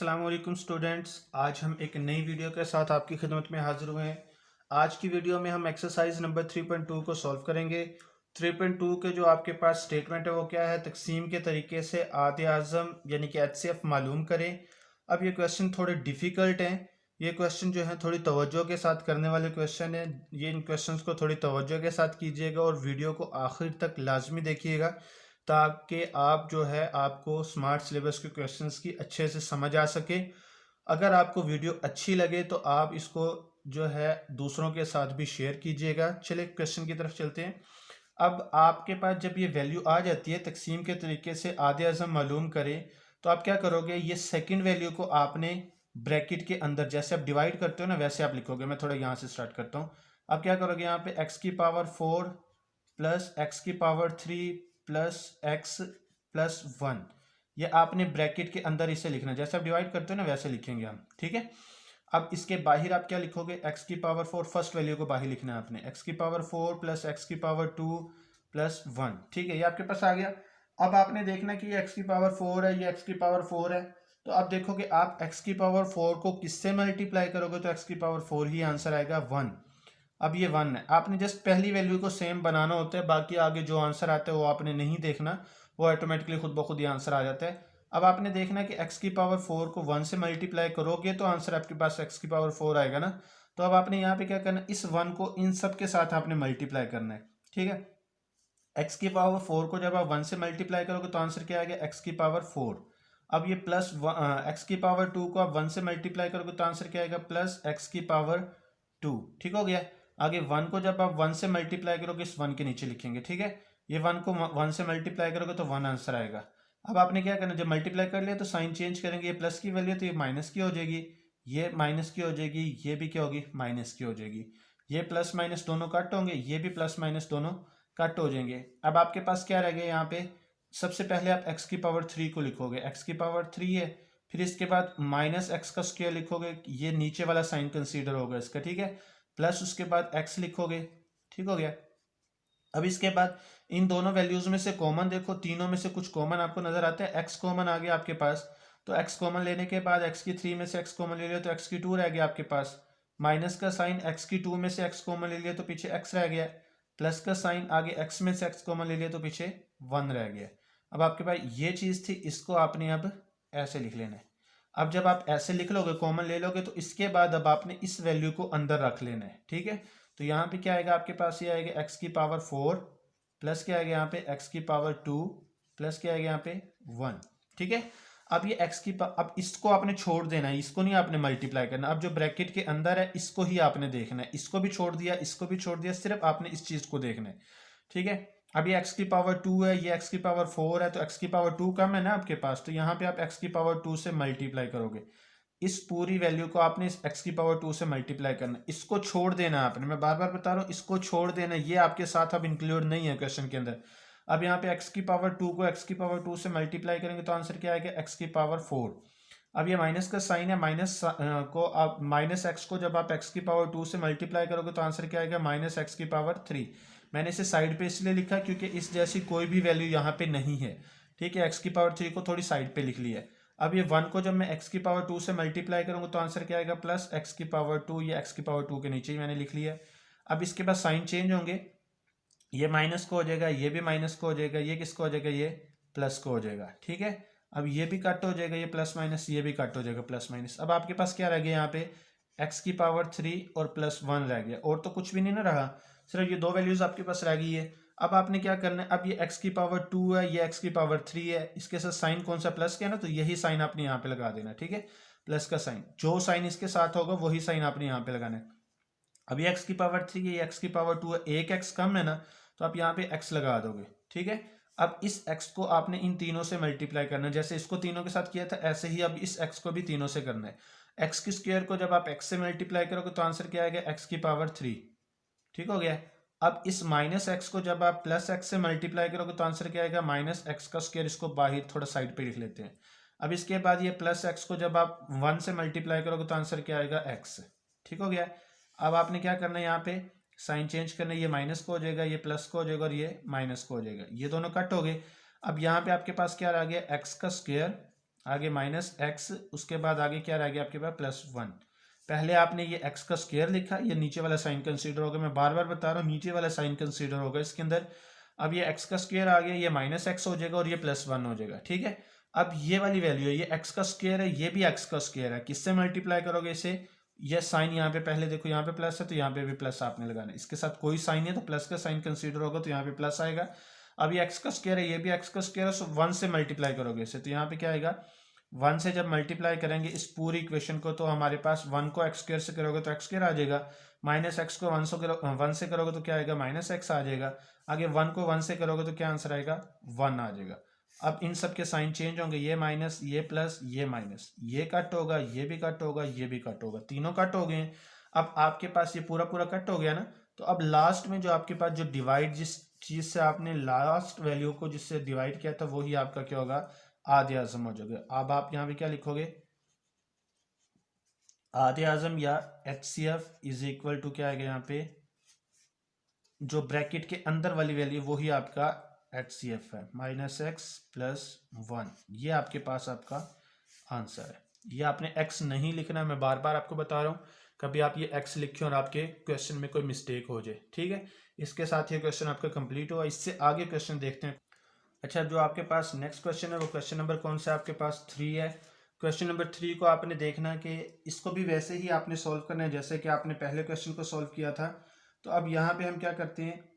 अस्सलाम वालेकुम स्टूडेंट्स। आज हम एक नई वीडियो के साथ आपकी खिदमत में हाजिर हुए हैं। आज की वीडियो में हम एक्सरसाइज नंबर 3.2 को सॉल्व करेंगे। 3.2 के जो आपके पास स्टेटमेंट है वो क्या है, तकसीम के तरीके से आधे आज़म यानी कि एचसीएफ मालूम करें। अब ये क्वेश्चन थोड़े डिफ़िकल्ट हैं। ये क्वेश्चन जो है थोड़ी तवज्जो के साथ करने वाले क्वेश्चन है। ये इन क्वेश्चंस को थोड़ी तवज्जो के साथ कीजिएगा और वीडियो को आखिर तक लाजमी देखिएगा ताकि आप जो है आपको स्मार्ट सिलेबस के क्वेश्चंस की अच्छे से समझ आ सके। अगर आपको वीडियो अच्छी लगे तो आप इसको जो है दूसरों के साथ भी शेयर कीजिएगा। चलिए क्वेश्चन की तरफ चलते हैं। अब आपके पास जब ये वैल्यू आ जाती है तकसीम के तरीके से आधे अज़म मालूम करें, तो आप क्या करोगे, ये सेकंड वैल्यू को आपने ब्रैकेट के अंदर जैसे आप डिवाइड करते हो ना वैसे आप लिखोगे। मैं थोड़ा यहाँ से स्टार्ट करता हूँ। अब क्या करोगे, यहाँ पे एक्स की पावर 4 प्लस एक्स की पावर 3 प्लस एक्स प्लस 1, ये आपने ब्रैकेट के अंदर इसे लिखना है। जैसे आप डिवाइड करते हो ना वैसे लिखेंगे हम, ठीक है। अब इसके बाहर आप क्या लिखोगे, एक्स की पावर 4, फर्स्ट वैल्यू को बाहर लिखना है आपने, एक्स की पावर 4 प्लस एक्स की पावर 2 प्लस 1, ठीक है। ये आपके पास आ गया। अब आपने देखना कि ये एक्स की पावर 4 है, ये एक्स की पावर 4 है। तो अब देखोगे आप एक्स की पावर 4 को किससे मल्टीप्लाई करोगे तो एक्स की पावर 4 ही आंसर आएगा, 1। अब ये 1 है, आपने जस्ट पहली वैल्यू को सेम बनाना होता है, बाकी आगे जो आंसर आता है वो आपने नहीं देखना, वो ऑटोमेटिकली खुद ब खुद ही आंसर आ जाता है। अब आपने देखना कि x की पावर 4 को 1 से मल्टीप्लाई करोगे तो आंसर आपके पास x की पावर 4 आएगा ना। तो अब आपने यहाँ पे क्या करना है, इस 1 को इन सब के साथ आपने मल्टीप्लाई करना है, ठीक है। x की पावर 4 को जब आप 1 से मल्टीप्लाई करोगे तो आंसर क्या आएगा, x की पावर 4। अब ये प्लस x की पावर 2 को आप 1 से मल्टीप्लाई करोगे तो आंसर क्या आएगा, प्लस x की पावर 2, ठीक हो गया। आगे 1 को जब आप 1 से मल्टीप्लाई करोगे इस 1 के नीचे लिखेंगे, ठीक है। ये 1 को 1 से मल्टीप्लाई करोगे तो 1 आंसर आएगा। अब आपने क्या करना, जब मल्टीप्लाई कर लिया तो साइन चेंज करेंगे, ये प्लस की वैल्यू तो ये माइनस की हो जाएगी, ये माइनस की हो जाएगी, ये भी क्या होगी, माइनस की हो जाएगी। ये प्लस माइनस दोनों कट होंगे, ये भी प्लस माइनस दोनों कट हो जाएंगे। अब आपके पास क्या रह गया यहाँ पे, सबसे पहले आप x की पावर 3 को लिखोगे, x की पावर 3 है, फिर इसके बाद माइनस एक्स का स्क्वायर लिखोगे, ये नीचे वाला साइन कंसीडर होगा इसका, ठीक है। प्लस उसके बाद x लिखोगे, ठीक हो गया। अब इसके बाद इन दोनों वैल्यूज में से कॉमन देखो, तीनों में से कुछ कॉमन आपको नजर आता है, x कॉमन आ गया आपके पास। तो x कॉमन लेने के बाद x की 3 में से x कॉमन ले लिया तो x की 2 रह गया आपके पास। माइनस का साइन, x की 2 में से x कॉमन ले लिया तो पीछे x रह गया। प्लस का साइन, आगे x में से x कॉमन ले लिया तो पीछे 1 रह गया। अब आपके पास ये चीज थी, इसको आपने अब ऐसे लिख लेना है। अब जब आप ऐसे लिख लोगे, कॉमन ले लोगे, तो इसके बाद अब आपने इस वैल्यू को अंदर रख लेना है, ठीक है। तो यहाँ पे क्या आएगा आपके पास, ये आएगा x की पावर 4 प्लस क्या आएगा यहाँ पे x की पावर 2 प्लस क्या आएगा यहाँ पे 1, ठीक है। अब ये x की अब इसको आपने छोड़ देना है, इसको नहीं आपने मल्टीप्लाई करना। अब जो ब्रैकेट के अंदर है इसको ही आपने देखना है, इसको भी छोड़ दिया, इसको भी छोड़ दिया, सिर्फ आपने इस चीज को देखना है, ठीक है। अब ये x की पावर 2 है, ये x की पावर 4 है, तो x की पावर 2 कम है ना आपके पास, तो यहाँ पे आप x की पावर 2 से मल्टीप्लाई करोगे। इस पूरी वैल्यू को आपने इस x की पावर 2 से मल्टीप्लाई करना, इसको छोड़ देना है आपने, मैं बार बार बता रहा हूँ, इसको छोड़ देना, ये आपके साथ अब इंक्लूड नहीं है क्वेश्चन के अंदर। अब यहाँ पे x की पावर 2 को x की पावर 2 से मल्टीप्लाई करेंगे तो आंसर क्या आएगा, x की पावर 4। अब ये माइनस का साइन है, माइनस को आप माइनस एक्स को जब आप x की पावर 2 से मल्टीप्लाई करोगे तो आंसर क्या आएगा, माइनस एक्स की पावर 3। मैंने इसे साइड पे इसलिए लिखा क्योंकि इस जैसी कोई भी वैल्यू यहाँ पे नहीं है, ठीक है। x की पावर 3 को थोड़ी साइड पे लिख लिया है। अब ये 1 को जब मैं x की पावर 2 से मल्टीप्लाई करूंगा तो आंसर क्या आएगा, प्लस x की पावर 2, ये x की पावर 2 के नीचे ही मैंने लिख लिया। अब इसके बाद साइन चेंज होंगे, ये माइनस को हो जाएगा, ये भी माइनस को हो जाएगा, ये किसको हो जाएगा, ये प्लस को हो जाएगा, ठीक है। अब ये भी कट हो जाएगा, ये प्लस माइनस, ये भी कट हो जाएगा प्लस माइनस। अब आपके पास क्या रह गया यहाँ पे, x की पावर 3 और प्लस 1 रह गया, और तो कुछ भी नहीं ना रहा, सिर्फ ये दो वैल्यूज आपके पास रह गई है। अब आपने क्या करना है, अब ये x की पावर 2 है, ये x की पावर 3 है, इसके साथ साइन कौन सा, प्लस का है ना, तो यही साइन आपने यहाँ पे लगा देना, ठीक है। प्लस का साइन, जो साइन इसके साथ होगा वही साइन आपने यहाँ पे लगाना है। अब ये x की पावर 3 है, ये x की पावर 2 है, एक x कम है ना, तो आप यहाँ पे x लगा दोगे, ठीक है। अब इस x को आपने इन तीनों से मल्टीप्लाई करना है, जैसे इसको तीनों के साथ किया था ऐसे ही अब इस x को भी तीनों से करना है। x की स्क्वायर को जब आप x से मल्टीप्लाई करोगे तो आंसर क्या आएगा, x की पावर 3, ठीक हो गया। अब इस माइनस एक्स को जब आप प्लस एक्स से मल्टीप्लाई करोगे तो आंसर क्या आएगा, माइनस एक्स का स्क्वायर, इसको बाहर थोड़ा साइड पे लिख लेते हैं। अब इसके बाद ये प्लस एक्स को जब आप 1 से मल्टीप्लाई करोगे तो आंसर क्या आएगा, x, ठीक हो गया। अब आपने क्या करना है, यहाँ पे साइन चेंज करना है, ये माइनस को हो जाएगा, ये प्लस को हो जाएगा और ये माइनस को हो जाएगा, ये दोनों कट हो गए। अब यहाँ पे आपके पास क्या रह गया, एक्स का स्क्वायर आगे माइनस एक्स, उसके बाद आगे क्या रह गया आपके पास +1। पहले आपने ये एक्स का स्क्वायर लिखा, ये नीचे वाला साइन कंसीडर होगा, मैं बार बार बता रहा हूँ नीचे वाला साइन कंसीडर होगा इसके अंदर। अब ये एक्स का स्क्वायर आ गया, ये माइनस एक्स हो जाएगा और ये +1 हो जाएगा, ठीक है। अब ये वाली वैल्यू है, ये एक्स का स्क्वायर है, ये भी एक्स का स्क्वायर है, किससे मल्टीप्लाई करोगे इसे? ये साइन यहाँ पे पहले देखो, यहाँ पे प्लस है तो यहाँ पे भी प्लस आपने लगाना है, इसके साथ कोई साइन है तो प्लस का साइन कंसीडर होगा तो यहाँ पे प्लस आएगा। अब ये एक्स का स्क्वायर है, ये भी एक्स का स्क्वायर है, सो 1 से मल्टीप्लाई करोगे इसे, तो यहाँ पे क्या आएगा 1 से जब मल्टीप्लाई करेंगे इस पूरी इक्वेशन को, तो हमारे पास 1 को एक्स स्क्वायर से करोगे तो एक्स स्क्वायर आ जाएगा, माइनस एक्स को 1 से करोगे तो क्या आएगा माइनस एक्स आ जाएगा, आगे 1 को 1 से करोगे तो क्या आंसर आएगा 1 आ जाएगा। अब इन सब के साइन चेंज होंगे, ये माइनस, ये प्लस, ये माइनस, ये कट होगा, ये भी कट होगा, ये भी कट होगा, तीनों कट हो गए। अब आपके पास ये पूरा पूरा कट हो गया ना, तो अब लास्ट में जो आपके पास जो डिवाइड, जिस चीज से आपने लास्ट वैल्यू को जिससे डिवाइड किया था वही आपका क्या होगा आधे आजम हो जाएगा। अब आप यहाँ पे क्या लिखोगे, आधे आजम या HCF इज इक्वल टू क्या आएगा यहाँ पे, जो ब्रैकेट के अंदर वाली वैल्यू वही आपका HCF है, -x + 1, ये आपके पास आपका आंसर है। ये आपने x नहीं लिखना है, मैं बार बार आपको बता रहा हूँ, कभी आप ये x लिखे और आपके क्वेश्चन में कोई मिस्टेक हो जाए, ठीक है। इसके साथ ये क्वेश्चन आपका कंप्लीट हुआ, इससे आगे क्वेश्चन देखते हैं। अच्छा, जो आपके पास नेक्स्ट क्वेश्चन है वो क्वेश्चन नंबर कौन सा आपके पास 3 है। क्वेश्चन नंबर 3 को आपने देखना है कि इसको भी वैसे ही आपने सॉल्व करना है जैसे कि आपने पहले क्वेश्चन को सॉल्व किया था। तो अब यहाँ पे हम क्या करते हैं,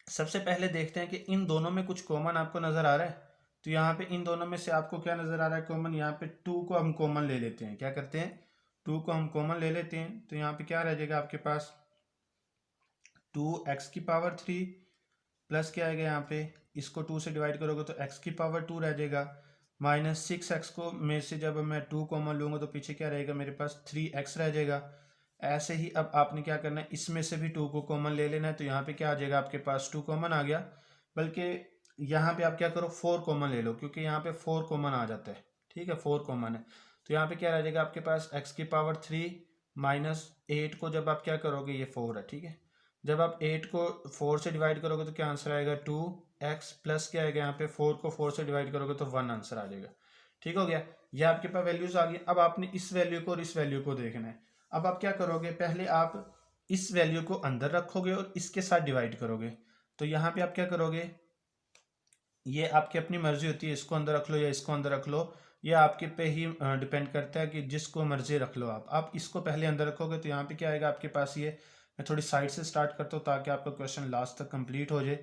सबसे पहले देखते हैं कि इन दोनों में कुछ कॉमन आपको नज़र आ रहा है। तो यहाँ पे इन दोनों में से आपको क्या नज़र आ रहा है कॉमन, यहाँ पे 2 को हम कॉमन ले लेते हैं। क्या करते हैं, 2 को हम कॉमन ले लेते हैं, तो यहाँ पे क्या रह जाएगा आपके पास 2x³ प्लस क्या आएगा यहाँ पे, इसको 2 से डिवाइड करोगे तो x⁻2 रह जाएगा, -6x को में से जब मैं 2 कॉमन लूँगा तो पीछे क्या रहेगा मेरे पास 3x रह जाएगा। ऐसे ही अब आपने क्या करना है, इसमें से भी 2 को कॉमन ले लेना है, तो यहाँ पे क्या आ जाएगा आपके पास 2 कॉमन आ गया, बल्कि यहाँ पे आप क्या करो 4 कॉमन ले लो, क्योंकि यहाँ पे 4 कॉमन आ जाता है, ठीक है 4 कॉमन है। तो यहाँ पे क्या रह जाएगा आपके पास x⁻3 -8 को जब आप क्या करोगे, ये 4 है, ठीक है। जब आप 8 को 4 से डिवाइड करोगे तो क्या आंसर आएगा 2x, प्लस क्या आएगा यहाँ पे 4 को 4 से डिवाइड करोगे तो 1 आंसर आ जाएगा। ठीक हो गया, ये आपके पास वैल्यूज आ गई। अब आपने इस वैल्यू को और इस वैल्यू को देखना है। अब आप क्या करोगे, पहले आप इस वैल्यू को अंदर रखोगे और इसके साथ डिवाइड करोगे। तो यहाँ पे आप क्या करोगे, ये आपकी अपनी मर्जी होती है, इसको अंदर रख लो या इसको अंदर रख लो, ये आपके पे ही डिपेंड करता है कि जिसको मर्जी रख लो आप इसको पहले अंदर रखोगे तो यहाँ पे क्या आएगा आपके पास, ये मैं थोड़ी साइड से स्टार्ट करता हूँ ताकि आपका क्वेश्चन लास्ट तक कंप्लीट हो जाए।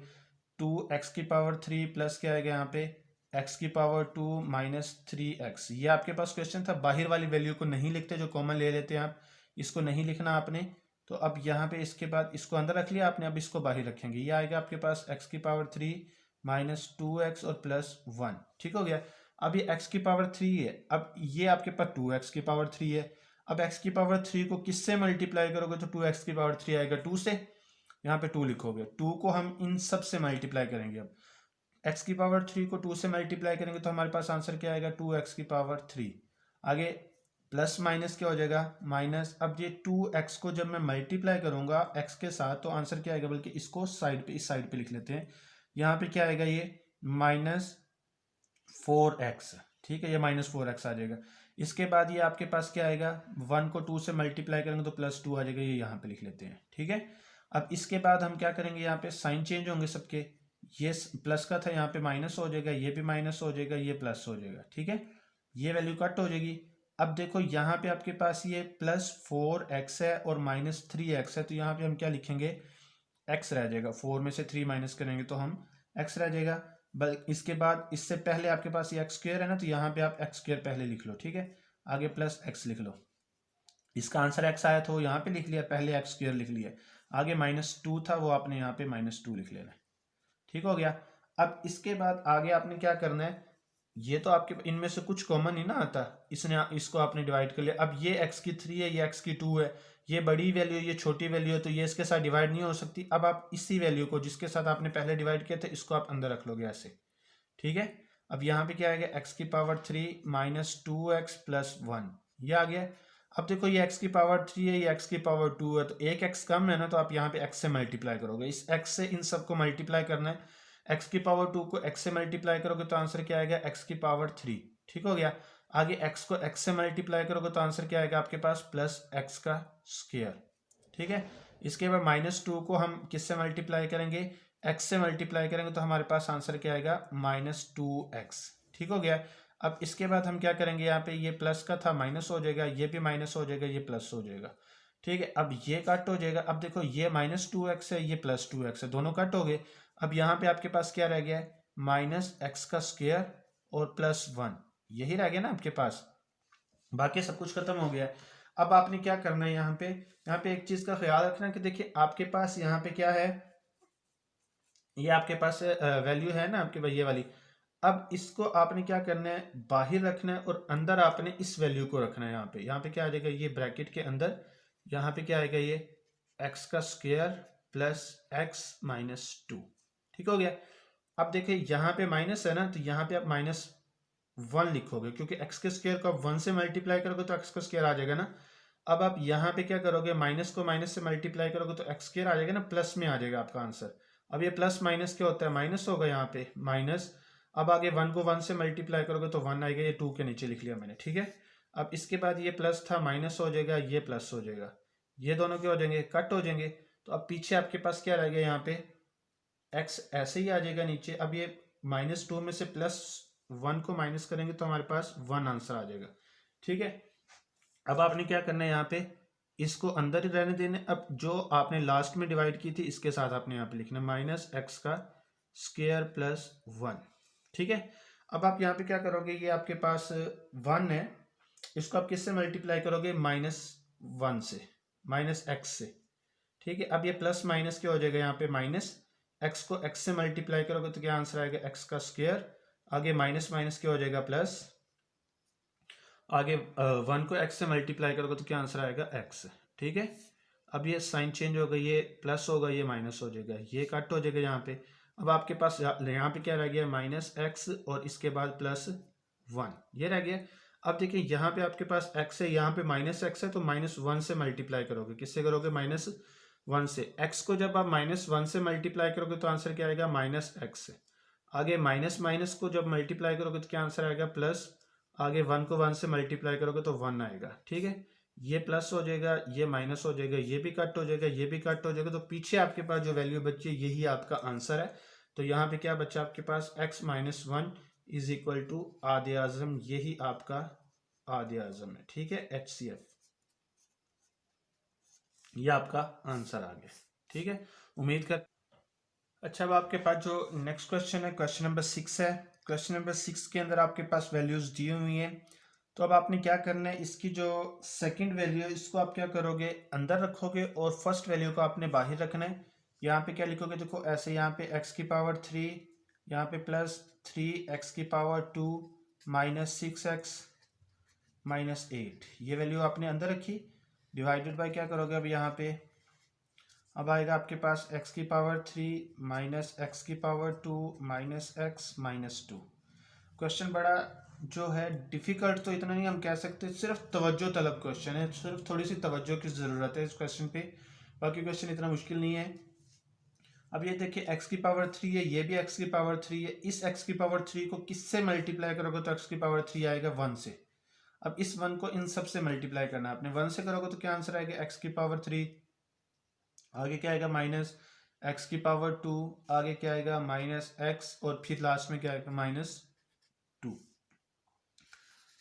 2x³ प्लस क्या आएगा यहाँ पे x⁻2 -3x, ये आपके पास क्वेश्चन था। बाहर वाली वैल्यू को नहीं लिखते, जो कॉमन ले लेते हैं आप, इसको नहीं लिखना आपने। तो अब यहाँ पे इसके बाद इसको अंदर रख लिया आपने, अब इसको बाहर रखेंगे, ये आएगा आपके पास x⁻3 -2x और +1। ठीक हो गया, अब ये x⁻3 है, अब ये आपके पास 2x⁻3 है। अब x⁻3 को किससे मल्टीप्लाई करोगे तो 2x⁻3 आएगा 2 से, यहाँ पे 2 लिखोगे, 2 को हम इन सब से मल्टीप्लाई करेंगे। अब x⁻3 को 2 से मल्टीप्लाई करेंगे तो हमारे पास आंसर क्या आएगा 2x⁻3। आगे प्लस माइनस क्या हो जाएगा माइनस। अब ये 2x को जब मैं मल्टीप्लाई करूंगा x के साथ तो आंसर क्या आएगा, बल्कि इसको साइड पे, इस साइड पे लिख लेते हैं। यहाँ पे क्या आएगा, ये -4x, ठीक है, ये -4x आ जाएगा। इसके बाद ये आपके पास क्या आएगा, 1 को 2 से मल्टीप्लाई करेंगे तो +2 आ जाएगा, ये यहाँ पे लिख लेते हैं। ठीक है, अब इसके बाद हम क्या करेंगे, यहाँ पे साइन चेंज होंगे सबके, ये प्लस का था यहाँ पे माइनस हो जाएगा, ये भी माइनस हो जाएगा, ये प्लस हो जाएगा। ठीक है, ये वैल्यू कट हो जाएगी। अब देखो यहाँ पे आपके पास ये +4x है और -3x है, तो यहाँ पे हम क्या लिखेंगे, x रह जाएगा, 4 में से 3 माइनस करेंगे तो हम x रह जाएगा। बल्कि इसके बाद इससे पहले आपके पास ये x² है ना, तो यहाँ पे आप x² पहले लिख लो, ठीक है, आगे +x लिख लो। इसका आंसर x आया तो यहाँ पे लिख लिया, पहले x² लिख लिया, आगे -2 था वो आपने यहाँ पे -2 लिख लेना है। ठीक हो गया, अब इसके बाद आगे आपने क्या करना है, ये तो आपके इनमें से कुछ कॉमन ही ना आता, इसने इसको आपने डिवाइड कर लिया। अब ये x3 है, ये x2 है, ये बड़ी वैल्यू, ये छोटी वैल्यू है, तो ये इसके साथ डिवाइड नहीं हो सकती। अब आप इसी वैल्यू को जिसके साथ आपने पहले डिवाइड किया था, इसको आप अंदर रख लोगे ऐसे। ठीक है, अब यहाँ पे क्या आएगा, x⁻3 -2x + 1, ये आ गया। अब देखो ये x⁻3 है, ये x⁻2 है, तो एक x कम है ना, तो आप यहाँ पे x से मल्टीप्लाई करोगे, इस x से इन सबको मल्टीप्लाई करना है। x⁻2 को x से मल्टीप्लाई करोगे तो आंसर क्या आएगा, x⁻3। ठीक हो गया। आगे एक्स को एक्स से मल्टीप्लाई करोगे तो आंसर क्या आएगा आपके पास, प्लस एक्स का स्क्वायर। ठीक है, इसके बाद -2 को हम किससे मल्टीप्लाई करेंगे, एक्स से मल्टीप्लाई करेंगे तो हमारे पास आंसर क्या आएगा, -2x। ठीक हो गया। अब इसके बाद हम क्या करेंगे, यहाँ पे ये प्लस का था माइनस हो जाएगा, ये भी माइनस हो जाएगा, ये प्लस हो जाएगा। ठीक है, अब ये कट हो जाएगा। अब देखो ये -2x है, ये +2x है, दोनों कट हो गए। अब यहाँ पे आपके पास क्या रह गया है, -x का स्क्वायर और +1, यही रह गया ना आपके पास, बाकी सब कुछ खत्म हो गया है। अब आपने क्या करना है, यहाँ पे एक चीज का ख्याल रखना कि देखिए आपके पास यहाँ पे क्या है, ये आपके पास वैल्यू है ना आपके पास ये वाली। अब इसको आपने क्या करना है, बाहर रखना है और अंदर आपने इस वैल्यू को रखना है। यहाँ पे क्या आ जाएगा, ये ब्रैकेट के अंदर यहाँ पे क्या आएगा, ये एक्स का स्क्वायर प्लस एक्स माइनस 2। ठीक हो गया। अब देखिए यहाँ पे माइनस है ना, तो यहाँ पे आप -1 लिखोगे, क्योंकि एक्स के स्क्वायर को आप 1 से मल्टीप्लाई करोगे तो एक्स का स्क्वायर आ जाएगा ना। अब आप यहाँ पे क्या करोगे, माइनस को माइनस से मल्टीप्लाई करोगे तो एक्स स्क्वायर आ जाएगा ना, प्लस में आ जाएगा आपका आंसर। अब ये प्लस माइनस क्या होता है, माइनस होगा यहाँ पे माइनस। अब आगे 1 को 1 से मल्टीप्लाई करोगे तो 1 आएगा, ये 2 के नीचे लिख लिया मैंने। ठीक है, अब इसके बाद ये प्लस था माइनस हो जाएगा, ये प्लस हो जाएगा, ये दोनों क्या हो जाएंगे, कट हो जाएंगे। तो अब पीछे आपके पास क्या रह गया, यहाँ पे एक्स ऐसे ही आ जाएगा नीचे। अब ये -2 में से +1 को माइनस करेंगे तो हमारे पास 1 आंसर आ जाएगा। ठीक है, अब आपने क्या करना है, यहाँ पे इसको अंदर ही रहने देना। अब जो आपने लास्ट में डिवाइड की थी इसके साथ आपने यहाँ पे लिखना -x का स्क्वायर +1। ठीक है, अब आप यहाँ पे क्या करोगे, ये आपके पास 1 है, इसको आप किससे मल्टीप्लाई करोगे, -1 से, -x से। ठीक है, अब ये प्लस माइनस क्या हो जाएगा, यहाँ पे माइनस एक्स को एक्स से मल्टीप्लाई करोगे तो क्या आंसर आएगा, एक्स का स्क्वायर। आगे माइनस माइनस क्या हो जाएगा, प्लस। आगे 1 को एक्स से मल्टीप्लाई करोगे तो क्या आंसर आएगा, एक्स। ठीक है, अब ये साइन चेंज होगा, ये प्लस होगा, ये माइनस हो जाएगा, ये कट हो जाएगा यहाँ पे। अब आपके पास यहाँ पे क्या रह गया, -x और इसके बाद +1, ये रह गया। अब देखिए यहाँ पे आपके पास x है, यहाँ पे -x है, तो -1 से मल्टीप्लाई करोगे, किससे करोगे, -1 से। x को जब आप -1 से मल्टीप्लाई करोगे तो आंसर क्या आएगा, -x। आगे माइनस माइनस को जब मल्टीप्लाई करोगे तो क्या आंसर आएगा, प्लस। आगे 1 को 1 से मल्टीप्लाई करोगे तो 1 आएगा। ठीक है, ये प्लस हो जाएगा, ये माइनस हो जाएगा, ये भी कट हो जाएगा, ये भी कट हो जाएगा। तो पीछे आपके पास जो वैल्यू बची यही आपका आंसर है। तो यहाँ पे क्या बचा आपके पास, x-1 इज इक्वल टू आधे आजम, यही आपका आधे आजम है। ठीक है, HCF, ये आपका आंसर आ गया। ठीक है, उम्मीद कर। अच्छा, अब आपके पास जो नेक्स्ट क्वेश्चन है, क्वेश्चन नंबर 6 है। क्वेश्चन नंबर 6 के अंदर आपके पास वैल्यूज दी हुई हैं। तो अब आपने क्या करना है, इसकी जो सेकंड वैल्यू है इसको आप क्या करोगे, अंदर रखोगे और फर्स्ट वैल्यू को आपने बाहर रखना है। यहाँ पे क्या लिखोगे, देखो ऐसे, यहाँ पे x⁻3, यहाँ पे +3x⁻2 -6x-8, ये वैल्यू आपने अंदर रखी। डिवाइडेड बाय क्या करोगे, अब यहाँ पे अब आएगा आपके पास x⁻3 -x⁻2 -x-2। क्वेश्चन बड़ा जो है डिफिकल्ट तो इतना नहीं हम कह सकते, सिर्फ तवज्जो तलब क्वेश्चन है, सिर्फ थोड़ी सी तवज्जो की ज़रूरत है इस क्वेश्चन पे, बाकी क्वेश्चन इतना मुश्किल नहीं है। अब ये देखिए x⁻3 है, ये भी x⁻3 है, इस x⁻3 को किससे मल्टीप्लाई करोगे तो x⁻3 आएगा 1 से। अब इस 1 को इन सब से मल्टीप्लाई करना है आपने, 1 से करोगे तो क्या आंसर आएगा, x⁻3। आगे क्या आएगा, -x⁻2, आगे क्या आएगा, -x, और फिर लास्ट में क्या आएगा, -2।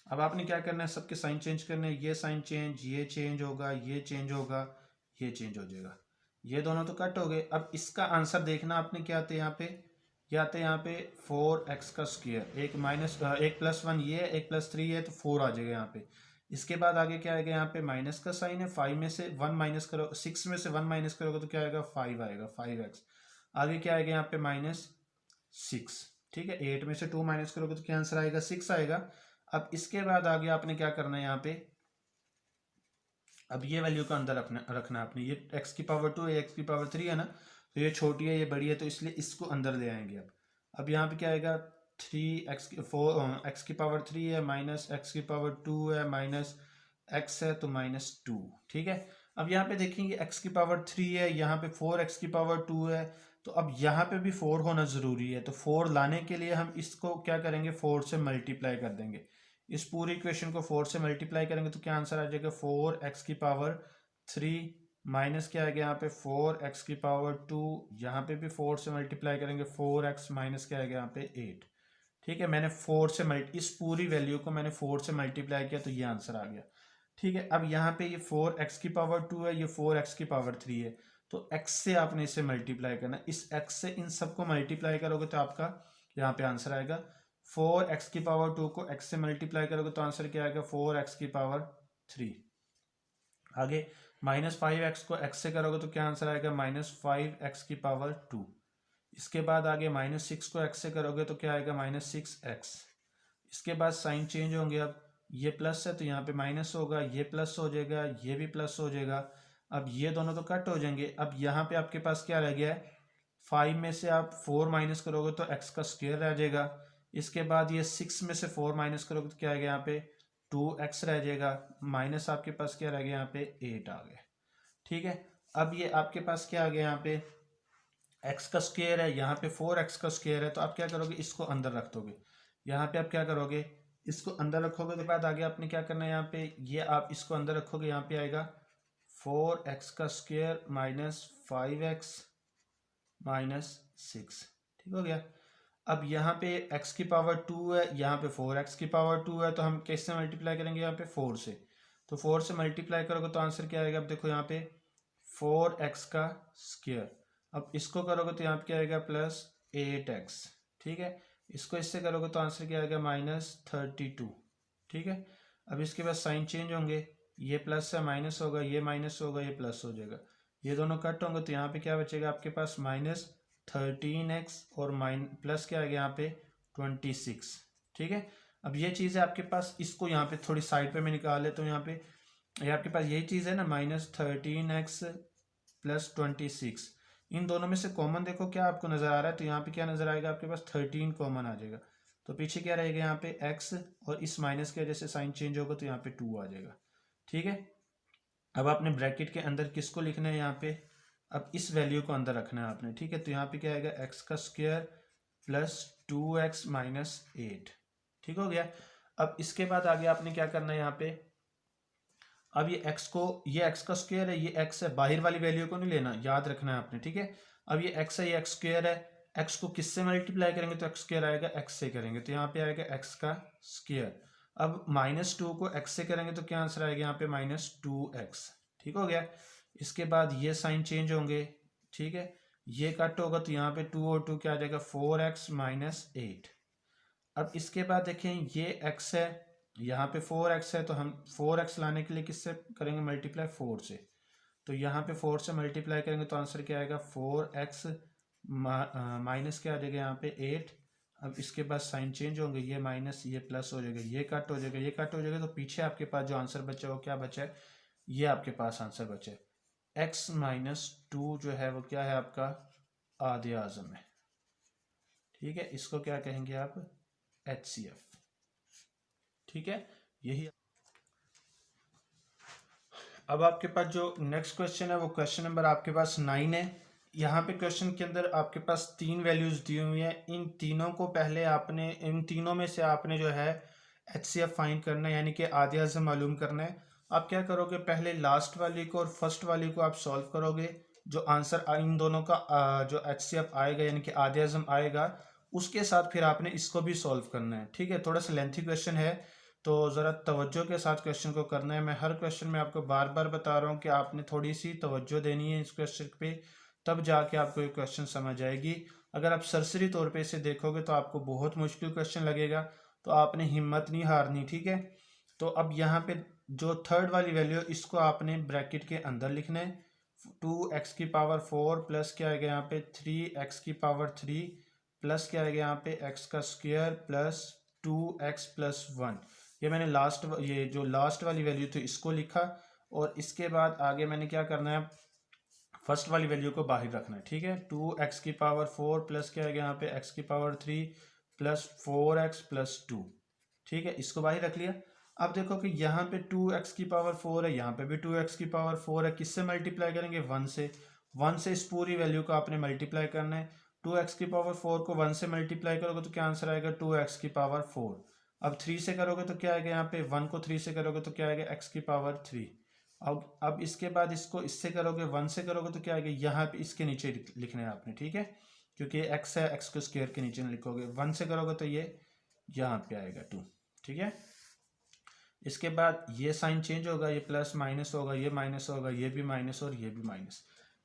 अब आपने क्या करना है, सबके साइन चेंज करने हैं, ये साइन चेंज, ये चेंज होगा, ये चेंज होगा, ये चेंज हो जाएगा, ये दोनों तो कट हो गए। अब इसका आंसर देखना आपने, क्या आते हैं यहाँ पे, क्या आते हैं यहाँ पे 4x का स्क्वायर, एक +1 ये है, एक +3 है, तो 4 आ जाएगा यहाँ पे। इसके बाद आगे क्या आएगा, यहाँ पे माइनस का साइन है, 5 में से 1 माइनस करो, 6 में से 1 माइनस करोगे तो क्या आएगा, 5 आएगा, 5x। आगे क्या आएगा, यहाँ पे -6। ठीक है, 8 में से 2 माइनस करोगे तो क्या आंसर आएगा, 6 आएगा। अब इसके बाद आगे आपने क्या करना है, यहाँ पे अब ये वैल्यू का अंदर रखना आपने, ये x⁻2 है, x⁻3 है ना, तो ये छोटी है, ये बड़ी है, तो इसलिए इसको अंदर ले आएंगे। अब यहाँ पे क्या आएगा, 3x⁻3 है, -x⁻2 है, -x है, तो -2। ठीक है, अब यहाँ पे देखेंगे x⁻3 है, यहाँ पे 4x⁻2 है, तो अब यहाँ पे भी 4 होना ज़रूरी है। तो 4 लाने के लिए हम इसको क्या करेंगे, 4 से मल्टीप्लाई कर देंगे। इस पूरी इक्वेशन को 4 से मल्टीप्लाई करेंगे तो क्या आंसर आ जाएगा 4x की पावर 3 माइनस क्या आ गया यहाँ पे 4x की पावर 2, यहाँ पे भी 4 से मल्टीप्लाई करेंगे 4x माइनस क्या आ गया यहाँ पे 8। ठीक है, मैंने 4 से इस पूरी वैल्यू को मैंने 4 से मल्टीप्लाई किया तो ये आंसर आ गया। ठीक है, अब यहाँ पे ये 4x की पावर 2 है, ये 4x की पावर 3 है, तो x से आपने इसे मल्टीप्लाई करना। इस x से इन सबको मल्टीप्लाई करोगे तो आपका यहाँ पे आंसर आएगा 4x की पावर 2 को x से मल्टीप्लाई करोगे तो आंसर क्या आएगा 4x की पावर 3। आगे -5x को x से करोगे तो क्या आंसर आएगा -5x की पावर 2। इसके बाद आगे -6 को x से करोगे तो क्या आएगा -6x। इसके बाद साइन चेंज होंगे, अब ये प्लस है तो यहाँ पे माइनस होगा, ये प्लस हो जाएगा, ये भी प्लस हो जाएगा। अब ये दोनों तो कट हो जाएंगे। अब यहाँ पे आपके पास क्या रह गया है, 5 में से आप 4 माइनस करोगे तो x का स्क्वायर रह जाएगा। इसके बाद ये 6 में से 4 माइनस करोगे तो क्या आ गया यहाँ पे 2x रह जाएगा, माइनस आपके पास क्या रह गया यहाँ पे 8 आ गया। ठीक है, अब ये आपके पास क्या आ गया यहाँ पे x का स्क्वायर है, यहाँ पे 4x का स्क्वायर है, तो आप क्या करोगे इसको अंदर रख दोगे। यहाँ पे आप क्या करोगे इसको अंदर रखोगे तो बाद आगे आपने क्या करना है, यहाँ पे ये आप इसको अंदर रखोगे, यहाँ पे आएगा 4x का स्क्वायर माइनस 5x माइनस 6। ठीक हो गया। अब यहाँ पे x की पावर 2 है, यहाँ पे 4x की पावर 2 है, तो हम किससे मल्टीप्लाई करेंगे यहाँ पे 4 से। तो 4 से मल्टीप्लाई करोगे तो आंसर क्या आएगा, अब देखो यहाँ पे 4x का स्क्वायर, अब इसको करोगे तो यहाँ पे क्या आएगा +8x। ठीक है, इसको इससे करोगे तो आंसर क्या आएगा -32। ठीक है, अब इसके बाद साइन चेंज होंगे, ये प्लस है माइनस होगा, ये माइनस होगा, ये प्लस हो जाएगा, ये दोनों कट होंगे तो यहाँ पे क्या बचेगा आपके पास -13x और प्लस क्या आ गया यहाँ पे 26। ठीक है, अब ये चीज़ है आपके पास, इसको यहाँ पे थोड़ी साइड पे मैं निकाल लेता हूँ। यहाँ पे ये आपके पास यही चीज़ है ना -13x + 26, इन दोनों में से कॉमन देखो क्या आपको नज़र आ रहा है, तो यहाँ पे क्या नज़र आएगा आपके पास 13 कॉमन आ जाएगा, तो पीछे क्या रहेगा यहाँ पे x, और इस माइनस की वजह से साइन चेंज होगा तो यहाँ पे 2 आ जाएगा। ठीक है, अब आपने ब्रैकेट के अंदर किसको लिखना है यहाँ पे, अब इस वैल्यू को अंदर रखना है आपने। ठीक है, तो यहाँ पे क्या आएगा x का स्क्वायर +2x माइनस 8। ठीक हो गया। अब इसके बाद आगे आपने क्या करना है यहाँ पे, अब ये x को, ये x का स्क्वायर है, ये x है, बाहर वाली वैल्यू को नहीं लेना, याद रखना है आपने। ठीक है, अब ये x है, ये x स्क्वायर है, x को किससे मल्टीप्लाई करेंगे तो x स्क्वायर आएगा, x से करेंगे तो यहाँ पे आएगा x का स्क्वायर। अब -2 को x से करेंगे तो क्या आंसर आएगा यहाँ पे -2x। ठीक हो गया। इसके बाद ये साइन चेंज होंगे। ठीक है, ये कट होगा तो यहाँ पे 2 और 2 क्या आ जाएगा 4x माइनस 8। अब इसके बाद देखें ये x है, यहाँ पे 4x है, तो हम 4x लाने के लिए किससे करेंगे मल्टीप्लाई 4 से, तो यहाँ पे 4 से मल्टीप्लाई करेंगे तो आंसर क्या आएगा 4x माइनस क्या आ जाएगा यहाँ पे 8। अब इसके बाद साइन चेंज होंगे, ये माइनस ये प्लस हो जाएगा, ये कट हो जाएगा, ये कट हो जाएगा, तो पीछे आपके पास जो आंसर बचा वो क्या बचा है, ये आपके पास आंसर बचा है x - 2 जो है वो क्या है आपका आधे आज़म है। ठीक है, इसको क्या कहेंगे आप HCF। ठीक है, यही। अब आपके पास जो नेक्स्ट क्वेश्चन है वो क्वेश्चन नंबर आपके पास 9 है। यहाँ पे क्वेश्चन के अंदर आपके पास 3 वैल्यूज दी हुई हैं, इन तीनों को पहले आपने, इन तीनों में से आपने जो है HCF फाइंड करना है, यानी कि आधे आज़म मालूम करना है। आप क्या करोगे, पहले लास्ट वाली को और फर्स्ट वाली को आप सॉल्व करोगे, जो आंसर इन दोनों का जो HCF आएगा यानी कि आधे आज़म आएगा, उसके साथ फिर आपने इसको भी सॉल्व करना है। ठीक है, थोड़ा सा लेंथी क्वेश्चन है तो ज़रा तवज्जो के साथ क्वेश्चन को करना है। मैं हर क्वेश्चन में आपको बार बार बता रहा हूँ कि आपने थोड़ी सी तवज्जो देनी है इस क्वेश्चन पे, तब जाके आपको ये क्वेश्चन समझ आएगी। अगर आप सरसरी तौर पे इसे देखोगे तो आपको बहुत मुश्किल क्वेश्चन लगेगा, तो आपने हिम्मत नहीं हारनी। ठीक है, तो अब यहाँ पे जो थर्ड वाली वैल्यू इसको आपने ब्रैकेट के अंदर लिखना है, 2x की पावर 4 प्लस क्या आएगा यहाँ पे 3x की पावर 3 प्लस क्या आएगा यहाँ पे x का स्क्वायर प्लस 2x + 1। ये मैंने ये जो लास्ट वाली वैल्यू थी इसको लिखा, और इसके बाद आगे मैंने क्या करना है, फर्स्ट वाली वैल्यू को बाहर रखना है। ठीक है, 2x की पावर 4 प्लस क्या है यहाँ पे x की पावर 3 प्लस 4x + 2। ठीक है, इसको बाहर रख लिया। अब देखो कि यहाँ पे 2x की पावर 4 है, यहाँ पे भी 2x की पावर 4 है, किससे मल्टीप्लाई करेंगे 1 से। 1 से इस पूरी वैल्यू को आपने मल्टीप्लाई करना है। 2x की पावर 4 को 1 से मल्टीप्लाई करोगे तो क्या आंसर आएगा 2x की पावर 4। अब 3 से करोगे तो क्या आएगा, यहाँ पे 1 को 3 से करोगे तो क्या आएगा, एक्स की पावर 3। अब इसके बाद इसको इससे करोगे, 1 से करोगे तो क्या आएगा, यहाँ पे इसके नीचे लिखना है आपने, ठीक है, क्योंकि एक्स है, एक्स को स्क्वायर के नीचे लिखोगे। 1 से करोगे तो ये यहाँ पे आएगा 2, ठीक है। इसके बाद ये साइन चेंज होगा, ये प्लस माइनस होगा, ये माइनस होगा, ये भी माइनस और ये भी माइनस,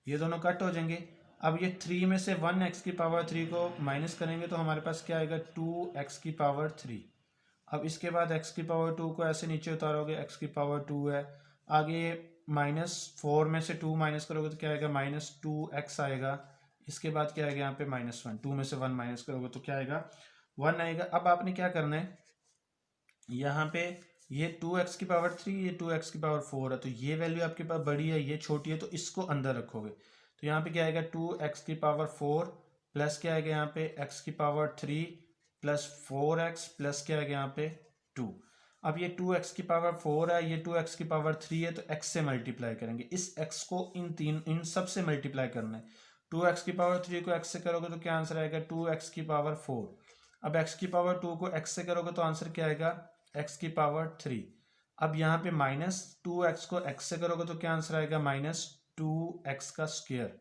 ये दोनों कट हो जाएंगे। अब ये 3 में से 1 एक्स की पावर 3 को माइनस करेंगे तो हमारे पास क्या आएगा, 2 एक्स की पावर 3। अब इसके बाद एक्स की पावर 2 को ऐसे नीचे उतारोगे, एक्स की पावर 2 है। आगे -4 में से 2 माइनस करोगे तो क्या आएगा, -2x आएगा। इसके बाद क्या आएगा यहाँ पे -1, 2 में से 1 माइनस करोगे तो क्या आएगा, 1 आएगा। अब आपने क्या करना है, यहाँ पे ये 2x की पावर 3, ये 2x की पावर 4 है, तो ये वैल्यू आपके पास बड़ी है, ये छोटी है, तो इसको अंदर रखोगे तो यहाँ पे क्या आएगा, 2x की पावर 4 प्लस क्या आएगा यहाँ पे x की पावर 3 प्लस 4x प्लस क्या आएगा यहाँ पे 2। अब ये 2x की पावर 4 है, ये 2x की पावर 3 है, तो x से मल्टीप्लाई करेंगे। इस x को इन सब से मल्टीप्लाई करना है। 2x की पावर 3 को x से करोगे तो क्या आंसर आएगा, 2x की पावर 4। अब x की पावर 2 को x से करोगे तो आंसर क्या आएगा, x की पावर 3। अब यहाँ पे -2x को x से करोगे तो क्या आंसर आएगा, -2x का स्क्वायर।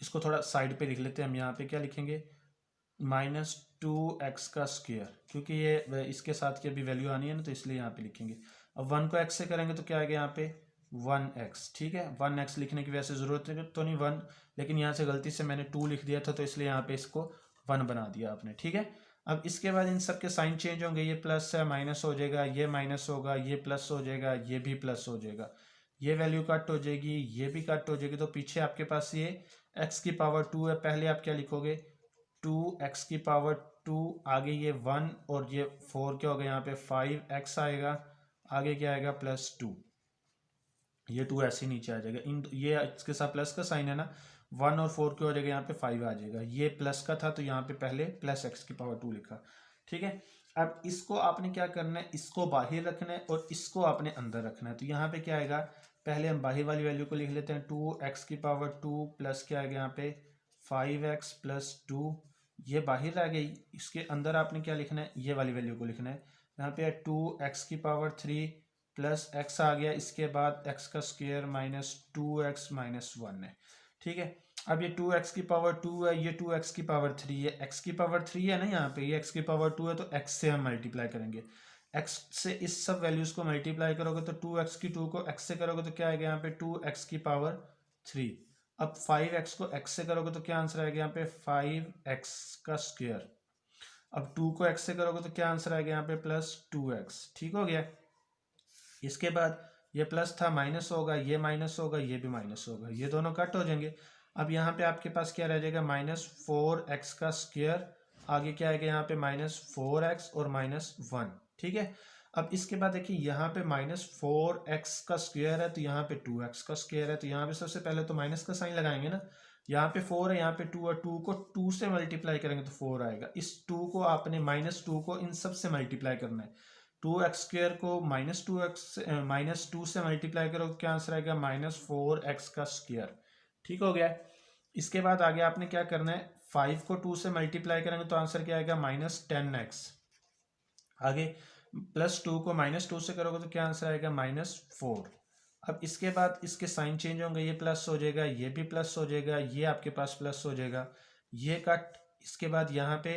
इसको थोड़ा साइड पे लिख लेते हैं हम, यहाँ पे क्या लिखेंगे, -2x का स्क्वायर, क्योंकि ये इसके साथ की अभी वैल्यू आनी है ना, तो इसलिए यहाँ पे लिखेंगे। अब 1 को x से करेंगे तो क्या आएगा यहाँ पे 1x, ठीक है। 1x लिखने की वैसे जरूरत है तो नहीं 1, लेकिन यहाँ से गलती से मैंने 2 लिख दिया था, तो इसलिए यहाँ पे इसको 1 बना दिया आपने, ठीक है। अब इसके बाद इन सब के साइन चेंज होंगे, ये प्लस है माइनस हो जाएगा, ये माइनस होगा, ये प्लस हो जाएगा, ये भी प्लस हो जाएगा, ये वैल्यू कट हो जाएगी, ये भी कट हो जाएगी। तो पीछे आपके पास ये x की पावर 2 है, पहले आप क्या लिखोगे, 2x की पावर 2, आगे ये 1 और ये 4 क्या होगा यहाँ पे 5x आएगा, आगे क्या आएगा +2, ये 2 ऐसे नीचे आ जाएगा। ये इसके साथ प्लस का साइन है ना, 1 और 4 क्या हो जाएगा यहाँ पे 5 आ जाएगा। ये प्लस का था तो यहाँ पे पहले +x की पावर 2 लिखा, ठीक है। अब इसको आपने क्या करना है, इसको बाहर रखना है और इसको आपने अंदर रखना है। तो यहाँ पे क्या आएगा, पहले हम बाहर वाली वैल्यू को लिख लेते हैं, 2x की पावर 2 प्लस क्या आएगा यहाँ पे 5x प्लस 2, ये बाहर आ गई। इसके अंदर आपने क्या लिखना है, ये वाली वैल्यू को लिखना है। यहाँ पे 2x की पावर 3 प्लस x आ गया, इसके बाद x का स्क्वायर -2x -1 है, ठीक है। अब ये 2x की पावर 2 है, ये 2x की पावर 3 है, x की पावर 3 है ना यहाँ पे, ये x की पावर 2 है, तो x से हम मल्टीप्लाई करेंगे। x से इस सब वैल्यूज को मल्टीप्लाई करोगे तो 2x की 2 को x से करोगे तो क्या आएगा यहाँ पे 2x की पावर 3। अब 5x को x से करोगे तो क्या आंसर आएगा यहाँ पे 5x का स्क्वायर। अब 2 को x से करोगे तो क्या आंसर आएगा यहाँ पे +2x, ठीक हो गया। इसके बाद ये प्लस था माइनस होगा, ये माइनस होगा, ये भी माइनस होगा, ये दोनों कट हो जाएंगे। अब यहाँ पे आपके पास क्या रह जाएगा, -4x का स्क्वायर, आगे क्या आएगा यहाँ पे -4x और -1, ठीक है। अब इसके बाद देखिए यहाँ पे -4x का स्क्वायर है, तो यहाँ पे 2x का स्क्वायर है, तो यहाँ पे सबसे पहले तो माइनस का साइन लगाएंगे ना। यहाँ पे 4 है, यहाँ पे 2 है, 2 को 2 से मल्टीप्लाई करेंगे तो 4 आएगा। इस 2 को आपने -2 को इन सब से मल्टीप्लाई करना है। 2x स्क्वायर को -2 से मल्टीप्लाई करो क्या आंसर आएगा -4x का स्क्वायर, ठीक हो गया। इसके बाद आगे आपने क्या करना है, 5 को 2 से मल्टीप्लाई करेंगे तो आंसर क्या आएगा -10x, आगे +2 को -2 से करोगे तो क्या आंसर आएगा -4। अब इसके बाद इसके साइन चेंज होंगे, ये प्लस हो जाएगा, ये भी प्लस हो जाएगा, ये आपके पास प्लस हो जाएगा, ये कट। इसके बाद यहाँ पे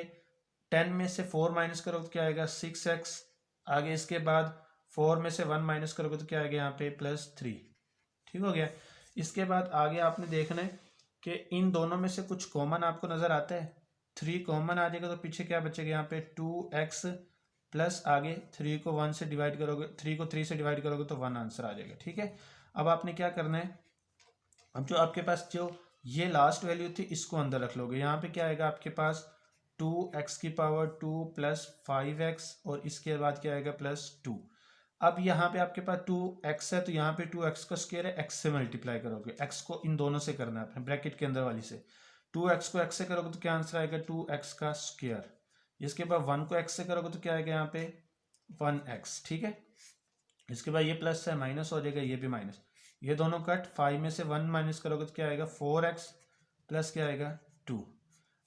10 में से 4 माइनस करोगे तो क्या आएगा 6x, आगे इसके बाद 4 में से 1 माइनस करोगे तो क्या आएगा यहाँ पे +3, ठीक हो गया। इसके बाद आगे आपने देखना है कि इन दोनों में से कुछ कॉमन आपको नजर आता है, 3 कॉमन आ जाएगा तो पीछे क्या बचेगा यहाँ पे 2x प्लस आगे 3 को 1 से डिवाइड करोगे, 3 को 3 से डिवाइड करोगे तो 1 आंसर आ जाएगा, ठीक है। अब आपने क्या करना है, अब जो आपके पास जो ये लास्ट वैल्यू थी इसको अंदर रख लोगे। यहाँ पे क्या आएगा आपके पास 2x की पावर 2 प्लस 5x और इसके बाद क्या आएगा +2। अब यहाँ पे आपके पास 2x है, तो यहाँ पे 2x का स्क्वायर है, x से मल्टीप्लाई करोगे, x को इन दोनों से करना है अपने ब्रैकेट के अंदर वाली से। 2x को x से करोगे तो क्या आंसर आएगा 2x का स्क्वायर। इसके बाद 1 को x से करोगे तो क्या आएगा यहाँ पे 1x, ठीक है। इसके बाद ये प्लस है माइनस हो जाएगा, ये भी माइनस, ये दोनों कट। 5 में से 1 माइनस करोगे तो क्या आएगा 4x प्लस क्या आएगा 2।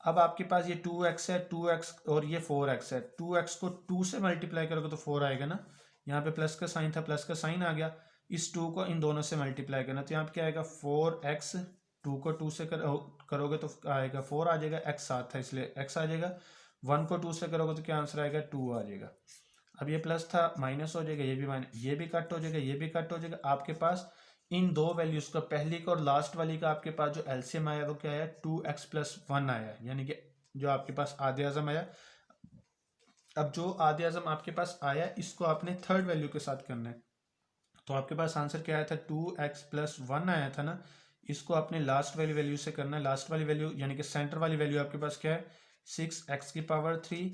अब आपके पास ये 2x है, 2x और ये 4x है, 2x को 2 से मल्टीप्लाई करोगे तो 4 आएगा ना, यहाँ पे प्लस का साइन था, प्लस का साइन आ गया। इस 2 को इन दोनों से मल्टीप्लाई करना, तो यहाँ पे क्या आएगा 4x, 2 को 2 से करोगे तो आएगा 4 आ जाएगा, x साथ था इसलिए x आ जाएगा, 1 को 2 से करोगे तो क्या आंसर आएगा 2 आ जाएगा। अब ये प्लस था माइनस हो जाएगा, ये भी माइनस, ये भी कट हो जाएगा, ये भी कट हो जाएगा। आपके पास इन दो वैल्यूज का, पहली का और लास्ट वाली का आपके पास जो एलसीएम आया वो क्या है 2x+1 आया, यानी कि जो आपके पास आधे आज़म आया। अब जो आधे आज़म आपके पास आया इसको आपने थर्ड वैल्यू के साथ करना है, तो आपके पास आंसर क्या आया था 2x+1 आया था ना, इसको आपने लास्ट वाली वैल्यू से करना है। लास्ट वाली वैल्यू यानी कि सेंटर वाली वैल्यू आपके पास क्या है 6x³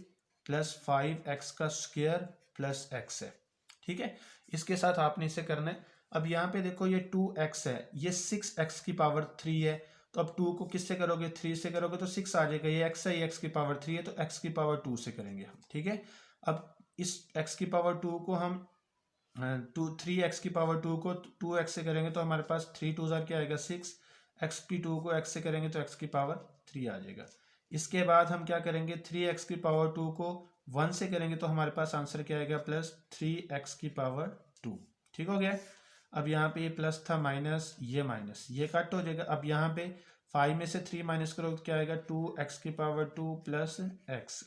प्लस 5x का स्क्वायर प्लस x है, ठीक है। इसके साथ आपने इसे करना है। अब यहाँ पे देखो ये 2x है, ये 6x³ है, तो अब 2 को किससे करोगे 3 से करोगे तो 6 आ जाएगा, ये x है, ये x³ है तो x² 2 से करेंगे हम, ठीक है। अब इस x² 2 को हम 3x² 2 को 2x से करेंगे तो हमारे पास 3 2 क्या आएगा 6, x² 2 को x से करेंगे तो x³ 3 आ जाएगा। इसके बाद हम क्या करेंगे 3x² 2 को 1 से करेंगे तो हमारे पास आंसर क्या आएगा प्लस 3x²2, ठीक हो गया। अब यहाँ पे ये प्लस था, माइनस, ये कट हो जाएगा। अब यहाँ पे 5 में से 3 माइनस करो तो क्या आएगा 2x² 2 प्लस x।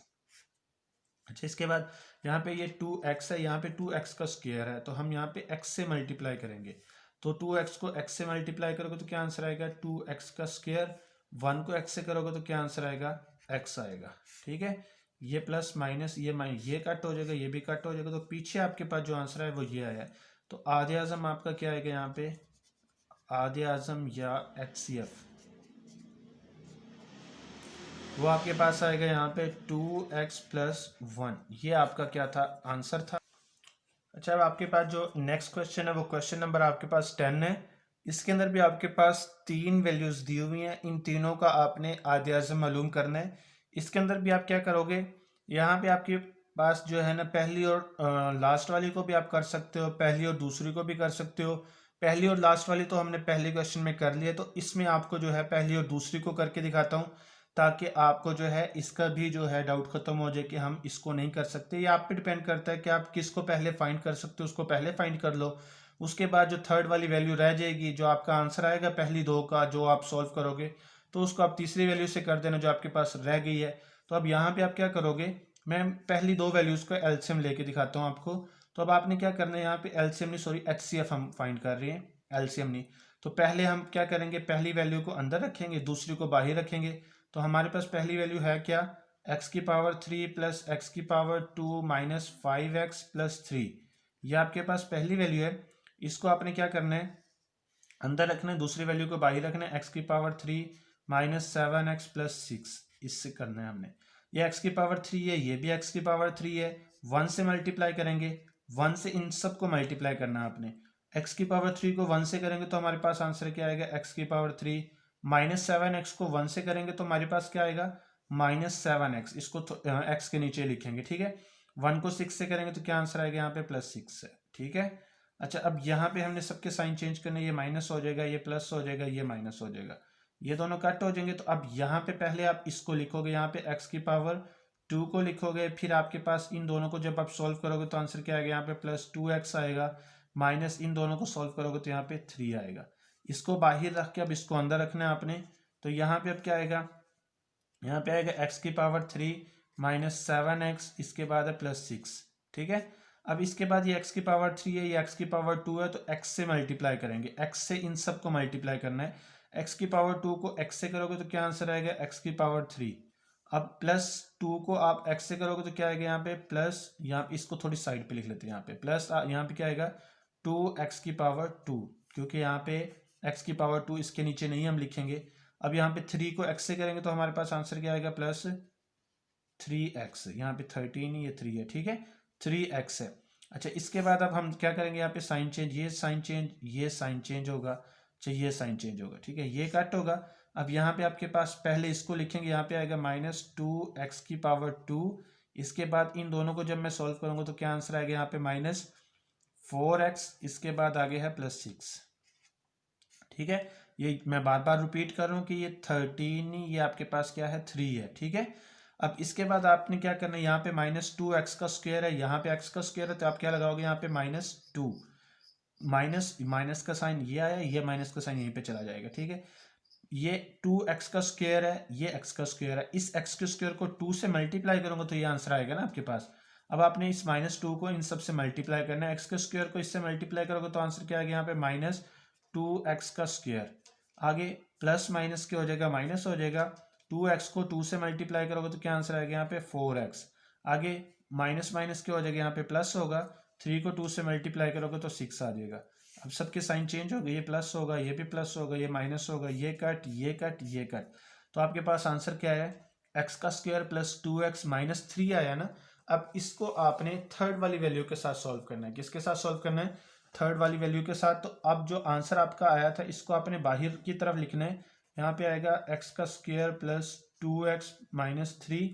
अच्छा, इसके बाद यहाँ पे ये 2x है, यहाँ पे 2x का स्क्वायर है, तो हम यहाँ पे x से मल्टीप्लाई करेंगे, तो 2x को x से मल्टीप्लाई करोगे तो क्या आंसर आएगा 2x का स्क्वायर, 1 को x से करोगे तो क्या आंसर आएगा x आएगा, ठीक है। ये प्लस माइनस, ये माइनस, ये कट हो जाएगा, ये भी कट हो जाएगा, तो पीछे आपके पास जो आंसर है वो ये आया है। तो आधे आज़म आपका क्या आएगा यहाँ पे, आधे आज़म या HCF वो आपके पास आएगा यहाँ पे 2x+1, ये आपका क्या था आंसर था। अच्छा, अब आपके पास जो नेक्स्ट क्वेश्चन है वो क्वेश्चन नंबर आपके पास 10 है। इसके अंदर भी आपके पास 3 वैल्यूज दी हुई हैं, इन तीनों का आपने आधे आज़म मालूम करना है। इसके अंदर भी आप क्या करोगे, यहाँ पे आपके पास जो है ना पहली और लास्ट वाली को भी आप कर सकते हो, पहली और दूसरी को भी कर सकते हो। पहली और लास्ट वाली तो हमने पहले क्वेश्चन में कर लिया, तो इसमें आपको जो है पहली और दूसरी को करके दिखाता हूँ, ताकि आपको जो है इसका भी जो है डाउट खत्म हो जाए कि हम इसको नहीं कर सकते। ये आप पे डिपेंड करता है कि आप किसको पहले फाइंड कर सकते हो, उसको पहले फाइंड कर लो। उसके बाद जो थर्ड वाली वैल्यू रह जाएगी, जो आपका आंसर आएगा पहली दो का जो आप सॉल्व करोगे, तो उसको आप तीसरी वैल्यू से कर देना जो आपके पास रह गई है। तो अब यहाँ पे आप क्या करोगे, मैं पहली दो वैल्यूज को एलसीएम लेके दिखाता हूँ आपको। तो अब आपने क्या करना है, यहाँ पे एलसीएम नहीं, सॉरी HCF हम फाइंड कर रहे हैं, एलसीएम नहीं। तो पहले हम क्या करेंगे, पहली वैल्यू को अंदर रखेंगे, दूसरी को बाहर रखेंगे। तो हमारे पास पहली वैल्यू है क्या x³ 3 plus x² 2 minus 5x plus 3, ये आपके पास पहली वैल्यू है। इसको आपने क्या करना है अंदर रखना है, दूसरी वैल्यू को बाहर रखना है, x³ 3 माइनस 7x प्लस 6, इससे करना है हमने। ये x³ 3 है, ये भी x³ 3 है, 1 से मल्टीप्लाई करेंगे, 1 से इन सब को मल्टीप्लाई करना है आपने। x³ 3 को 1 से करेंगे तो हमारे पास आंसर क्या आएगा x³ 3, माइनस 7x को 1 से करेंगे तो हमारे पास क्या आएगा -7x, इसको x के नीचे लिखेंगे, ठीक है। 1 को 6 से करेंगे तो क्या आंसर आएगा यहाँ पे +6 है, ठीक है। अच्छा, अब यहाँ पे हमने सबके साइन चेंज करने, ये माइनस हो जाएगा, ये प्लस हो जाएगा, ये माइनस हो जाएगा, ये दोनों कट हो जाएंगे। तो अब यहाँ पे पहले आप इसको लिखोगे, यहाँ पे x² 2 को लिखोगे, फिर आपके पास इन दोनों को जब आप सॉल्व करोगे तो आंसर क्या आएगा यहाँ पे +2x आएगा, माइनस इन दोनों को सॉल्व करोगे तो यहाँ पे 3 आएगा। इसको बाहर रख के अब इसको अंदर रखना है आपने। तो यहाँ पे अब क्या आएगा, यहाँ पे आएगा x³ 3 माइनस 7x, इसके बाद है +6, ठीक है। अब इसके बाद ये x³ 3 है, ये x² 2 है, तो x से मल्टीप्लाई करेंगे, x से इन सब को मल्टीप्लाई करना है। x² 2 को x से करोगे तो क्या आंसर आएगा x³3। अब +2 को आप x से करोगे तो क्या आएगा यहाँ पे प्लस, यहाँ इसको थोड़ी साइड पे लिख लेते हैं, यहाँ पे प्लस, यहाँ पे क्या आएगा 2x²2, क्योंकि यहाँ पे x² 2 इसके नीचे नहीं हम लिखेंगे। अब यहाँ पे 3 को x से करेंगे तो हमारे पास आंसर क्या आएगा +3x, यहाँ पे 13 ये 3 है, ठीक है, 3x है। अच्छा, इसके बाद अब हम क्या करेंगे, यहाँ पे साइन चेंज, ये साइन चेंज, ये साइन चेंज होगा, अच्छा ये साइन चेंज होगा, ठीक है, ये कट होगा। अब यहाँ पे आपके पास पहले इसको लिखेंगे, यहाँ पे आएगा -2x²2, इसके बाद इन दोनों को जब मैं सॉल्व करूंगा तो क्या आंसर आएगा यहाँ पे -4x, इसके बाद आगे है +6, ठीक है। ये मैं बार बार रिपीट कर रहा हूँ कि ये 13, ये आपके पास क्या है 3 है, ठीक है। अब इसके बाद आपने क्या करना है, यहाँ पे -2x का स्क्वायर है, यहाँ पे x का स्क्वायर है, तो आप क्या लगाओगे यहाँ पे -2, माइनस का साइन ये आया, ये माइनस का साइन यहीं पे चला जाएगा, ठीक है। ये 2x का स्क्वायर है, ये x का स्क्वायर है, इस x के स्क्वायर को 2 से मल्टीप्लाई करूंगा तो ये आंसर आएगा ना आपके पास। अब आपने इस -2 को इन सब से मल्टीप्लाई करना है, x के स्क्वायर को इससे मल्टीप्लाई करोगे तो आंसर क्या आ गया यहाँ पे -2x का स्क्वायर। आगे प्लस माइनस क्या हो जाएगा, माइनस हो जाएगा। 2x को 2 से मल्टीप्लाई करोगे तो क्या आंसर आएगा यहाँ पे 4x। आगे माइनस माइनस क्या हो जाएगा, यहाँ पे प्लस होगा। 3 को 2 से मल्टीप्लाई करोगे तो 6 आ जाएगा। अब सबके साइन चेंज हो गए, ये प्लस होगा, ये भी प्लस होगा, ये माइनस होगा, ये कट, ये कट, ये कट। तो आपके पास आंसर क्या है, x का स्क्वायर प्लस 2x -3 आया ना। अब इसको आपने थर्ड वाली वैल्यू के साथ सॉल्व करना है। किसके साथ सॉल्व करना है, थर्ड वाली वैल्यू के साथ। तो अब जो आंसर आपका आया था इसको आपने बाहर की तरफ लिखना है। यहाँ पे आएगा x का स्क्वायर प्लस 2x -3,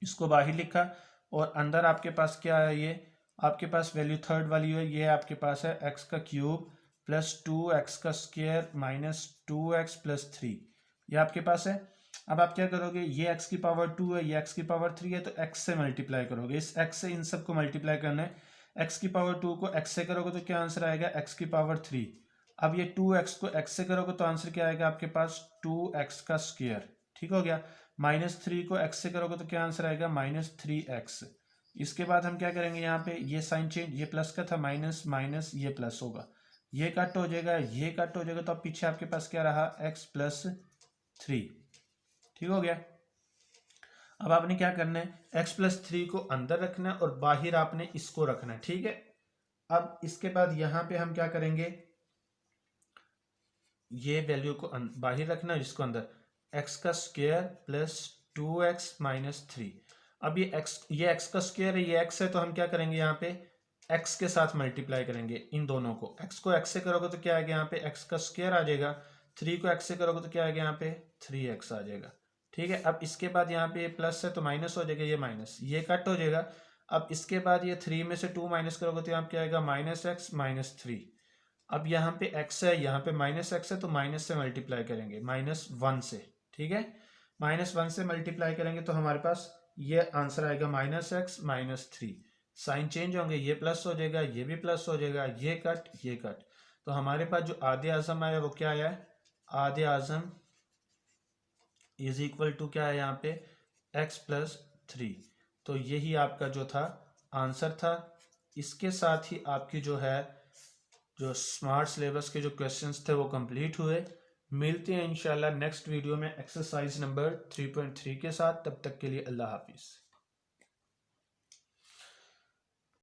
इसको बाहर लिखा। और अंदर आपके पास क्या है, ये आपके पास वैल्यू थर्ड वाली है, ये आपके पास है x का क्यूब प्लस 2x का स्क्वायर -2x + 3, ये आपके पास है। अब आप क्या करोगे, ये x की पावर 2 है, ये x की पावर 3 है, तो x से मल्टीप्लाई करोगे। इस x से इन सबको मल्टीप्लाई करना है। x की पावर 2 को x से करोगे तो क्या आंसर आएगा, x की पावर 3। अब ये 2x को x से करोगे तो आंसर क्या आएगा आपके पास, 2x का स्क्वायर, ठीक हो गया। -3 को x से करोगे तो क्या आंसर आएगा, -3x। इसके बाद हम क्या करेंगे, यहाँ पे ये साइन चेंज, ये प्लस का था, माइनस माइनस ये प्लस होगा, ये कट हो जाएगा, ये कट हो जाएगा। तो अब पीछे आपके पास क्या रहा, x + 3, ठीक हो गया। अब आपने क्या करना है, x + 3 को अंदर रखना है और बाहर आपने इसको रखना है, ठीक है। अब इसके बाद यहाँ पे हम क्या करेंगे, ये वैल्यू को बाहर रखना है, इसको अंदर, x का स्क्वायर प्लस 2x -3। अब ये x का स्क्वायर है, ये x है, तो हम क्या करेंगे, यहाँ पे x के साथ मल्टीप्लाई करेंगे इन दोनों को। x को x से करोगे तो क्या आएगा, यहाँ पे x का स्क्वायर आ जाएगा। 3 को x से करोगे तो क्या आएगा, यहाँ पे 3x आ जाएगा, ठीक है। अब इसके बाद यहाँ पे प्लस है तो माइनस हो जाएगा, ये माइनस, ये कट हो जाएगा। अब इसके बाद ये 3 में से 2 माइनस करोगे तो यहाँ क्या आएगा, -x -3। अब यहाँ पे x है, यहाँ पे -x है, तो माइनस से मल्टीप्लाई करेंगे, -1 से, ठीक है। -1 से मल्टीप्लाई करेंगे तो हमारे पास ये आंसर आएगा -x -3। साइन चेंज होंगे, ये प्लस हो जाएगा, ये भी प्लस हो जाएगा, ये कट, ये कट। तो हमारे पास जो आधे आजम आया वो क्या आया है, आधे आजम इज इक्वल टू क्या है यहाँ पे, x + 3। तो यही आपका जो था आंसर था। इसके साथ ही आपकी जो है, जो स्मार्ट सिलेबस के जो क्वेश्चंस थे वो कंप्लीट हुए। मिलते हैं इंशाल्लाह नेक्स्ट वीडियो में एक्सरसाइज नंबर 3.3 के साथ। तब तक के लिए अल्लाह हाफिज़।